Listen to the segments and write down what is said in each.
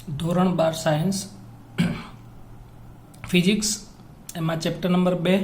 ધોરણ 12 science physics એમાં chapter number 2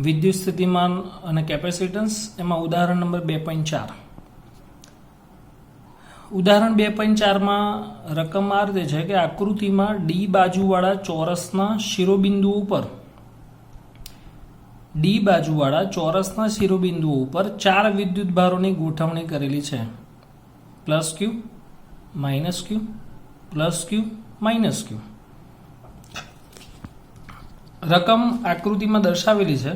વિદ્યુત સ્થિતિમાન અને કેપેસિટન્સ એમાં ઉદાહરણ નંબર 2.4 ઉદાહરણ 2.4 માં રકમ આ રીતે છે કે આકૃતિમાં ડી બાજુવાળા ચોરસના શિરોબિંદુઓ ઉપર 4 વિદ્યુત ભારોની ગોઠવણી કરેલી છે પ્લસ ક્યુ માઇનસ ક્યુ પ્લસ ક્યુ માઇનસ ક્યુ રકમ આકૃતિમાં દર્શાવેલી છે।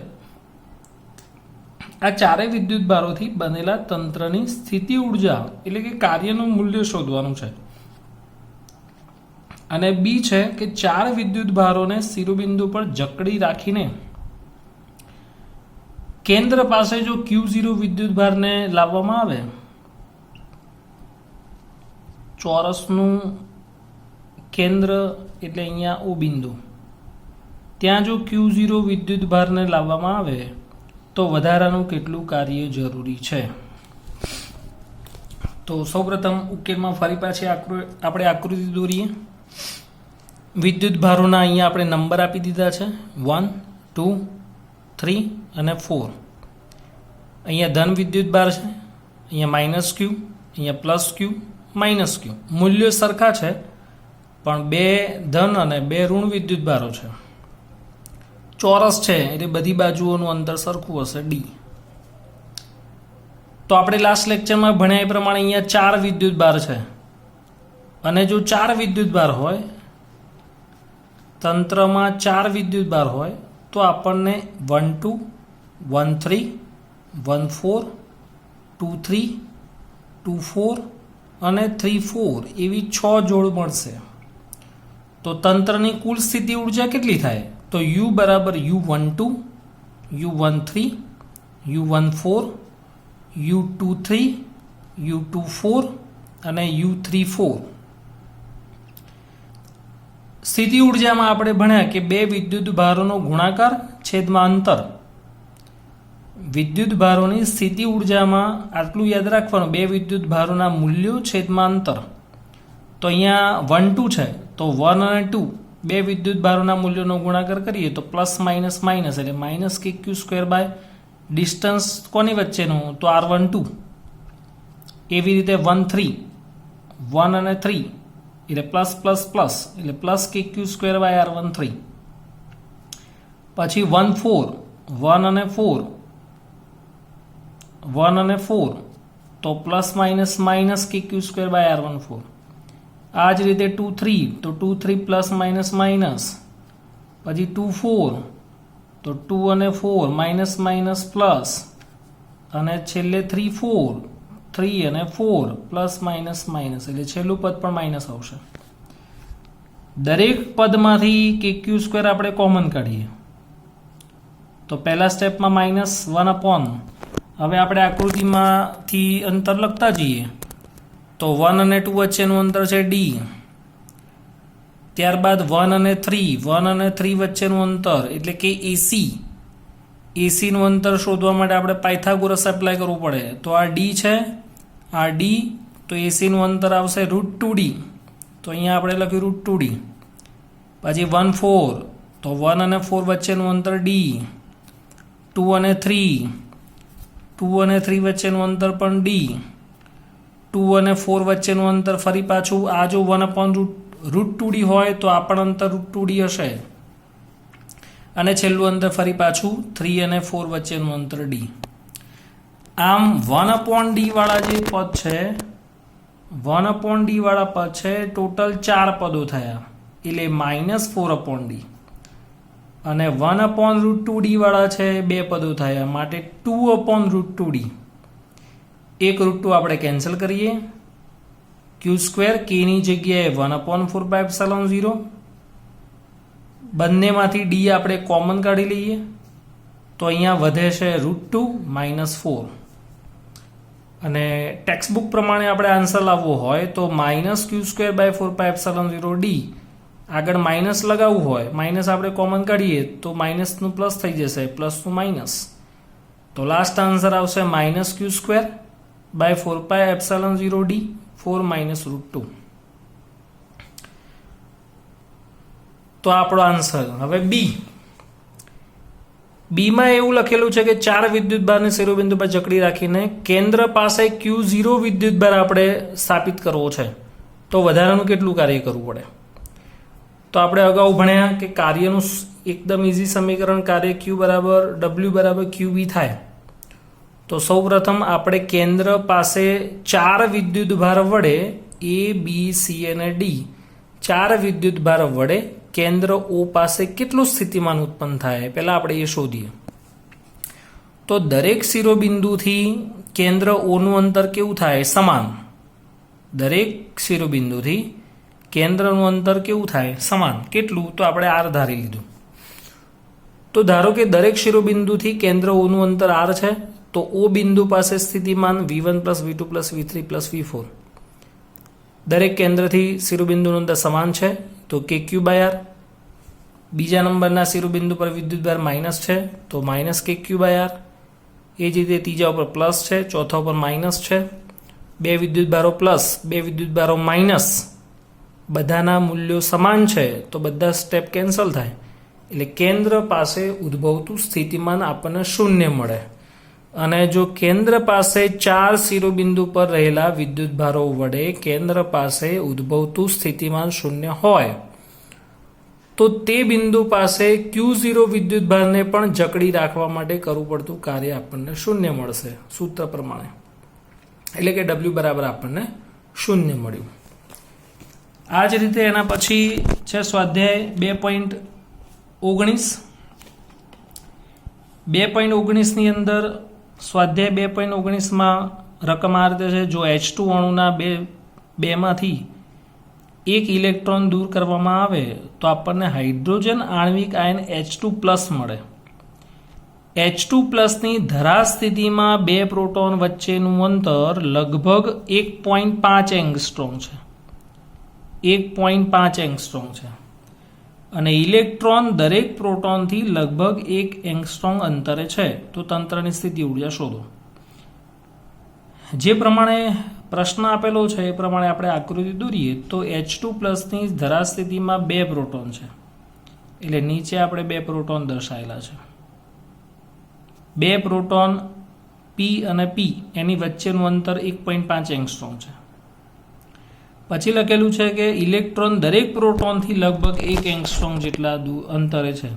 આ ચારેય વિદ્યુત ભારોથી બનેલા તંત્રની સ્થિતિ ઉર્જા એટલે કે કાર્યનું મૂલ્ય શોધવાનું છે અને બી છે કે 4 વિદ્યુત ભારોને શિરોબિંદુ પર જકડી રાખીને કેન્દ્ર પાસે જો Q0 વિદ્યુત ભારને લાવવામાં આવે, ચોરસનું કેન્દ્ર એટલે અહીંયા O બિંદુ, ત્યાં જો Q0 વિદ્યુત ભારને લાવવામાં આવે તો વધારાનું કેટલું કાર્ય જરૂરી છે। તો સૌપ્રથમ ઉકેલમાં ફરી પાછી આપણે આકૃતિ દોરીએ। વિદ્યુત ભારોના અહીંયા આપણે નંબર આપી દીધા છે 1, 2, 3 અને 4। અહીંયા ધન વિદ્યુત ભાર છે, અહીંયા માઇનસ ક્યુ, અહીંયા પ્લસ ક્યુ માઇનસ ક્યુ। મૂલ્યો સરખા છે પણ 2 ધન અને 2 ઋણ વિદ્યુત ભારો છે। ચોરસ છે એટલે બધી બાજુઓનું અંતર સરખું હશે ડી। તો આપણે લાસ્ટ લેક્ચરમાં ભણ્યા એ પ્રમાણે અહીંયા 4 વિદ્યુત ભાર છે અને જો 4 વિદ્યુત ભાર હોય, તંત્રમાં 4 વિદ્યુત ભાર હોય તો આપણને 1 2 1 3 1 4 2 3 2 4 અને 3 4 એવી 6 જોડ મળશે। તો તંત્રની કુલ સ્થિતિ ઉર્જા કેટલી થાય? તો U બરાબર U12 U13 U14 U23 U24 અને U34। સ્થિતિ ઉર્જામાં આપણે ભણ્યા કે બે વિદ્યુત ભારોનો ગુણાકાર છેદમાં અંતર। વિદ્યુત ભારોની સ્થિતિ ઉર્જામાં આટલું યાદ રાખવાનું, બે વિદ્યુત ભારોના મૂલ્યો છેદમાં અંતર। તો અહીંયા 1 2 છે તો 1 અને 2 બે વિદ્યુત ભારોના મૂલ્યોનો ગુણાકાર કરીએ તો પ્લસ માઇનસ માઇનસ એટલે માઇનસ KQ² બાય ડિસ્ટન્સ કોની વચ્ચેનું? તો R12। એવી રીતે 1 3 1 અને 3 એટલે પ્લસ પ્લસ પ્લસ એટલે પ્લસ KQ² બાય R13। પછી 1 4 1 અને 4 1 અને 4 તો plus minus minus KQ² by R14। આ જ રીતે 2 3 તો 2 3 પ્લસ માઇનસ માઇનસ, પછી 2 4 તો 2 અને 4 માઇનસ માઇનસ પ્લસ, અને છેલ્લે 3 4 3 અને 4 પ્લસ માઇનસ માઇનસ એટલે છેલ્લું પદ પણ માઇનસ આવશે। દરેક પદમાંથી KQ² આપણે કોમન કાઢીએ તો પહેલા સ્ટેપમાં માઇનસ 1 અપોન, હવે આપણે આકૃતિમાંથી અંતર લખતા જઈએ તો 1 અને 2 વચ્ચેનું અંતર છે D, ત્યારબાદ 1 અને 3 વચ્ચેનું અંતર એટલે કે AC નું અંતર શોધવા માટે આપણે પાયથાગોરસ એપ્લાય કરવું પડે। તો આ D છે, આ D, તો AC નું અંતર આવશે √2D, તો અહીંયા આપણે લખ્યું √2D। પછી 1 4 તો 1 અને 4 વચ્ચેનું અંતર D, 2 અને 3 વચ્ચેનું અંતર પણ D, 2 અને 4 વચ્ચેનું અંતર ફરી પાછું આ જો 1/√2D હોય તો આ પણ અંતર √2D હશે, અને છેલ્લું અંતર ફરી પાછું 3 અને 4 વચ્ચેનું અંતર D। આમ 1/D વાળા જે પદ છે, 1/D વાળા પદ છે ટોટલ 4 પદો થયા એટલે -4/D, અને 1/√2D વાળા છે 2 પદો થયા માટે 2/√2D। એક √2 આપણે કેન્સલ કરીએ, Q² k ની જગ્યાએ 1/4πε0, બંનેમાંથી D આપણે કોમન કાઢી લઈએ તો અહીંયા વધે છે √2 -4, અને ટેક્સ્ટબુક પ્રમાણે આપણે આન્સર લાવવો હોય તો -Q²/4πε0D, આગળ માઇનસ લગાવવું હોય, માઇનસ આપણે કોમન કાઢીએ તો માઇનસનું પ્લસ થઈ જશે, પ્લસનું માઇનસ, તો લાસ્ટ આન્સર આવશે -Q²/4πε0D 4 - √2। તો આપણો આન્સર. હવે બીમાં એવું લખેલું છે કે 4 વિદ્યુતભારને શિરોબિંદુ પર જકડી રાખીને કેન્દ્ર પાસે Q0 વિદ્યુતભાર આપણે સ્થાપિત કરવો છે, તો વધારાનું કેટલું કાર્ય કરવું પડે? તો આપણે અગાઉ ભણ્યા કે કાર્યનું એકદમ ઇઝી સમીકરણ, કાર્ય Q બરાબર W બરાબર QB થાય. તો સૌપ્રથમ આપણે કેન્દ્ર પાસે 4 વિદ્યુતભાર વડે A, B, C અને D 4 વિદ્યુતભાર વડે કેન્દ્ર O પાસે કેટલું સ્થિતિમાન ઉત્પન્ન થાય, પહેલા આપણે એ શોધીએ. તો દરેક શિરોબિંદુથી કેન્દ્ર O નું અંતર કેવું થાય? સમાન. દરેક શિરોબિંદુથી કેન્દ્રનું અંતર કેવું થાય? સમાન. કેટલું? તો આપણે R ધારી લીધું. તો ધારો કે દરેક શિરોબિંદુથી કેન્દ્ર O નું અંતર R છે, તો O બિંદુ પાસે સ્થિતિમાન V1 + V2 + V3 + V4. દરેક કેન્દ્રથી શિરોબિંદુનું અંતર સમાન છે, તો KQ/R. બીજા નંબરના શિરોબિંદુ પર વિદ્યુતભાર માઇનસ છે, તો -KQ/R. એ જ રીતે ત્રીજા ઉપર પ્લસ છે, ચોથા ઉપર માઇનસ છે. 2 વિદ્યુતભારો પ્લસ, 2 વિદ્યુતભારો માઇનસ, બધાના મૂલ્યો સમાન છે, તો બધા સ્ટેપ કેન્સલ થાય. એટલે કેન્દ્ર પાસે ઉદ્ભવતું સ્થિતિમાન આપણને 0 મળે. અને જો કેન્દ્ર પાસે 4 શિરોબિંદુ પર રહેલા વિદ્યુતભારો વડે કેન્દ્ર પાસે ઉદ્ભવતું સ્થિતિમાન 0 હોય, તો તે બિંદુ પાસે Q0 વિદ્યુતભારને પણ જકડી રાખવા માટે કરવું પડતું કાર્ય આપણને 0 મળશે સૂત્ર પ્રમાણે. એટલે કે W બરાબર આપણને 0 મળ્યું. આ જ રીતે એના પછી છે સ્વાધ્યાય 2.19. 2.19 ની અંદર સ્વાધ્યાય 2.19માં રકમ આ રીતે છે: જો H2 અણુના બેમાંથી એક ઇલેક્ટ્રોન દૂર કરવામાં આવે તો આપણને હાઇડ્રોજન આણ્વિક આયન H2+ મળે. H2+ ની ધરા સ્થિતિમાં 2 પ્રોટોન વચ્ચેનું અંતર લગભગ 1.5 એંગસ્ટ્રોમ છે. 1.5 એંગસ્ટ્રોમ છે. અને ઇલેક્ટ્રોન દરેક પ્રોટોનથી લગભગ 1 એંગસ્ટ્રોમ અંતરે છે. તો તંત્રની સ્થિતિ ઉર્જા શોધો. જે પ્રમાણે પ્રશ્ન આપેલો છે એ પ્રમાણે આપણે આકૃતિ દોરીએ તો H2+ ની ધરા સ્થિતિમાં 2 પ્રોટોન છે. એટલે નીચે આપણે 2 પ્રોટોન દર્શાવેલા છે. 2 પ્રોટોન P અને P એની વચ્ચેનું અંતર 1.5 એંગસ્ટ્રોમ છે. પછી લખેલું છે કે ઇલેક્ટ્રોન દરેક પ્રોટોનથી લગભગ 1 એંગસ્ટ્રોમ જેટલા અંતરે છે.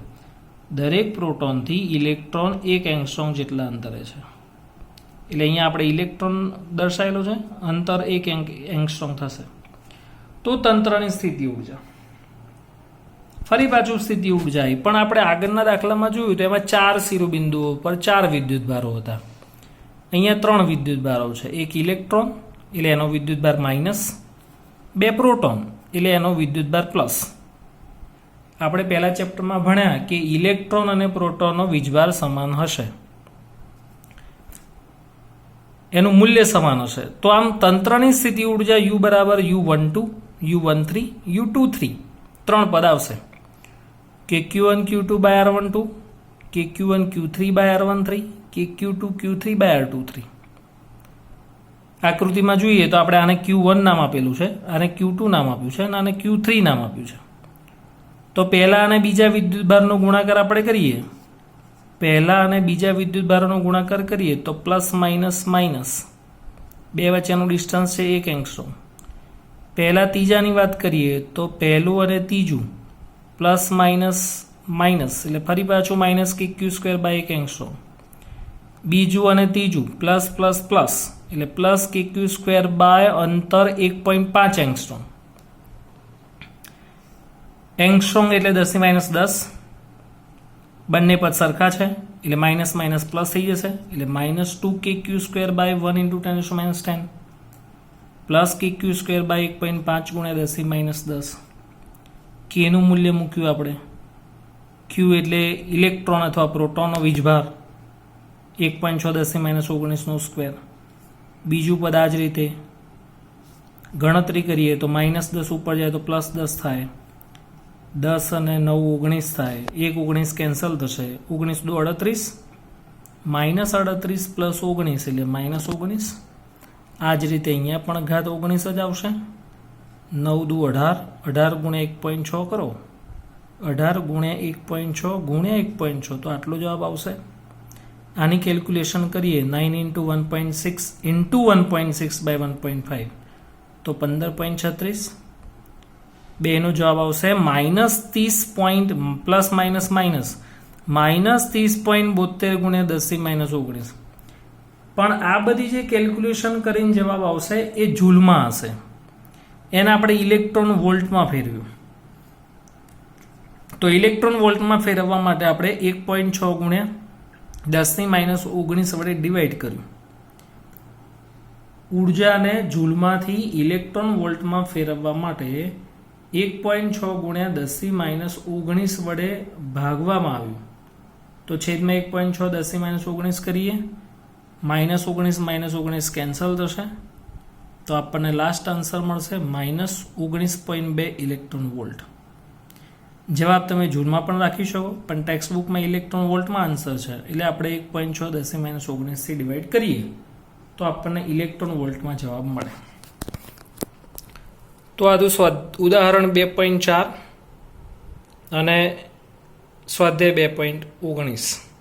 દરેક પ્રોટોનથી ઇલેક્ટ્રોન 1 એંગસ્ટ્રોમ જેટલા અંતરે છે. એટલે અહીંયા આપણે ઇલેક્ટ્રોન દર્શાવેલો છે, અંતર 1 એંગસ્ટ્રોમ થશે. તો તંત્રની સ્થિતિ ઉર્જા. ફરી પાછું સ્થિતિ ઉર્જા આવી, પણ આપણે આગળના દાખલામાં જોયું તો એમાં 4 શિરોબિંદુઓ પર 4 વિદ્યુતભારો હતા. અહીંયા 3 વિદ્યુતભારો છે. એક ઇલેક્ટ્રોન એટલે એનો વિદ્યુતભાર માઇનસ, 2 પ્રોટોન એટલે એનો વિદ્યુતભાર પ્લસ. આપણે પહેલા ચેપ્ટરમાં ભણ્યા કે ઇલેક્ટ્રોન અને પ્રોટોનનો વીજભાર સમાન હશે, એનું મૂલ્ય સમાન હશે. તો આમ તંત્રની સ્થિતિ ઉર્જા U બરાબર U12, U13, U23 3 પદ આવશે. KQ1 Q2/R12, KQ1 Q3/R13, KQ2 Q3/R23. આકૃતિમાં જોઈએ તો આપણે આને Q1 નામ આપેલું છે, આને Q2 નામ આપ્યું છે અને આને Q3 નામ આપ્યું છે. તો પહેલા અને બીજા વિદ્યુતભારનો ગુણાકાર આપણે કરીએ. પહેલા અને બીજા વિદ્યુતભારોનો ગુણાકાર કરીએ તો પ્લસ માઇનસ માઇનસ 2 વચ્ચેનું ડિસ્ટન્સ છે 1 એંગસ્ટ્રોમ. પહેલા ત્રીજાની વાત કરીએ તો પહેલું અને ત્રીજું પ્લસ માઇનસ માઇનસ એટલે ફરી પાછું -KQ²/1 એંગસ્ટ્રોમ. બીજું અને ત્રીજું પ્લસ પ્લસ પ્લસ એટલે +KQ² અંતર 1.5 એંગસ્ટ્રોમ. એંગસ્ટ્રોમ એટલે 10⁻10. બંને પદ સરખા છે એટલે માઇનસ માઇનસ પ્લસ થઈ જશે. એટલે -2KQ²/1 × 10⁻10 +KQ²/1.5 × 10⁻10. Kનું મૂલ્ય મૂક્યું આપણે. Q એટલે ઇલેક્ટ્રોન અથવા પ્રોટોનનો વીજભાર 1.6 10⁻19 બીજું પદ આ જ રીતે ગણતરી કરીએ તો -10 ઉપર જાય તો +10 થાય. 10 અને 9 19 થાય. 1 19 કેન્સલ થશે. 19 દુ 38, -38 + 19 એટલે -19. આ જ રીતે અહીંયા પણ ઘાત 19 જ આવશે. 9 દુ 18, 18 × 1.6 કરો 18 ગુણ્યા 1.6 ગુણ્યા 1.6 તો આટલો જવાબ આવશે. આની કેલ્ક્યુલેશન કરીએ 9 ઇન્ટુ 1.6 ઇન્ટુ 1.6 બાય 1.5 તો 15.36. બેનો જવાબ આવશે -30 પ્લસ માઇનસ માઇનસ -30.72 ગુણ્યા 10⁻−19. પણ આ બધી જે કેલ્ક્યુલેશન કરીને જવાબ આવશે એ જૂલમાં હશે. એને આપણે ઇલેક્ટ્રોન વોલ્ટમાં ફેરવ્યું. તો ઇલેક્ટ્રોન વોલ્ટમાં ફેરવવા માટે આપણે 1.6 ગુણ્યા 10⁻19 વડે ડિવાઈડ કર્યું. ઉર્જાને જૂલમાંથી ઇલેક્ટ્રોન વોલ્ટમાં ફેરવવા માટે 1.6 ગુણ્યા 10⁻19 વડે ભાગવામાં આવ્યું. તો છેદમાં 1.6 10⁻19 કરીએ, -19 કેન્સલ થશે તો આપણને લાસ્ટ આન્સર મળશે -19.2 ઇલેક્ટ્રોન વોલ્ટ. જવાબ તમે જૂલમાં પણ રાખી શકો, પણ ટેક્સ્ટ બુકમાં ઇલેક્ટ્રોન વોલ્ટમાં આન્સર છે એટલે આપણે 1.6 10⁻19 થી ડિવાઈડ કરીએ તો આપણને ઇલેક્ટ્રોન વોલ્ટમાં જવાબ મળે. તો આ ઉદાહરણ 2.4 અને સ્વાધ્યાય 2.19.